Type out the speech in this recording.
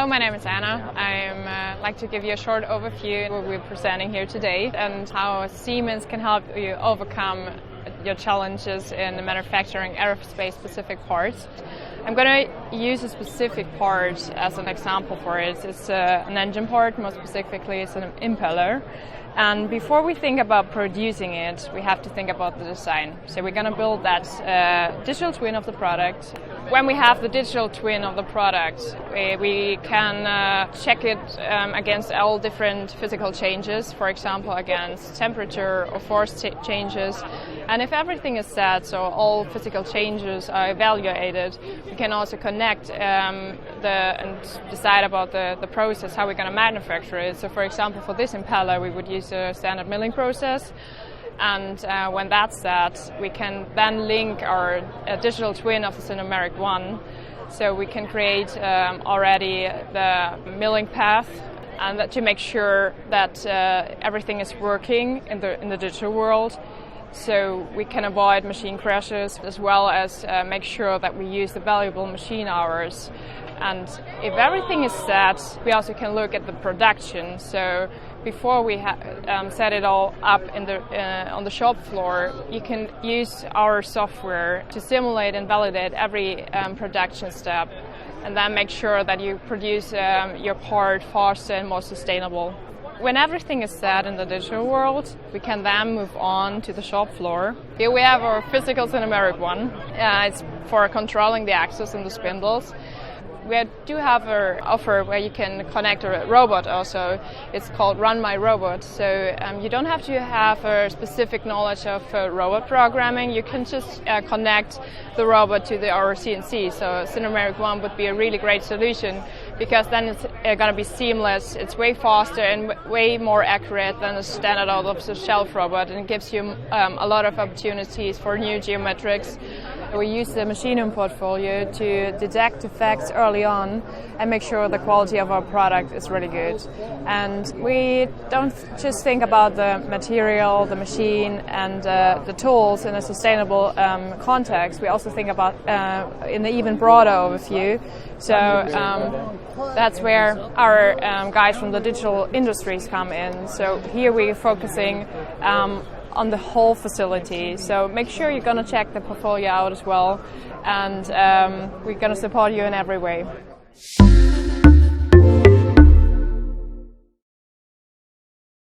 Hello, my name is Anna. I'd like to give you a short overview of what we're presenting here today and how Siemens can help you overcome your challenges in manufacturing aerospace-specific parts. I'm going to use a specific part as an example for it. It's an engine part, more specifically it's an impeller. And before we think about producing it, we have to think about the design. So we're going to build that digital twin of the product. When we have the digital twin of the product, we can check it against all different physical changes, for example, against temperature or force changes. And if everything is set, so all physical changes are evaluated, we can also connect and decide about the process, how we're going to manufacture it. So for example, for this impeller, we would use a standard milling process. And when that's set, we can then link our digital twin of the Sinomeric One. So we can create already the milling path, and that to make sure that everything is working in the digital world. So we can avoid machine crashes, as well as make sure that we use the valuable machine hours. And if everything is set, we also can look at the production. So before we set it all up on the shop floor, you can use our software to simulate and validate every production step, and then make sure that you produce your part faster and more sustainable. When everything is set in the digital world, we can then move on to the shop floor. Here we have our physical Sinomeric One. It's for controlling the axles and the spindles. We do have an offer where you can connect a robot also. It's called Run My Robot. So you don't have to have a specific knowledge of robot programming. You can just connect the robot to our CNC. So Sinomeric One would be a really great solution, because then it's going to be seamless. It's way faster and way more accurate than a standard off-the-shelf robot, and it gives you a lot of opportunities for new geometrics. We use the Machinum portfolio to detect defects early on and make sure the quality of our product is really good. And we don't just think about the material, the machine, and the tools in a sustainable context. We also think about in the even broader overview. So that's where our guys from the digital industries come in. So here we're focusing on the whole facility. So make sure you're going to check the portfolio out as well, and we're going to support you in every way.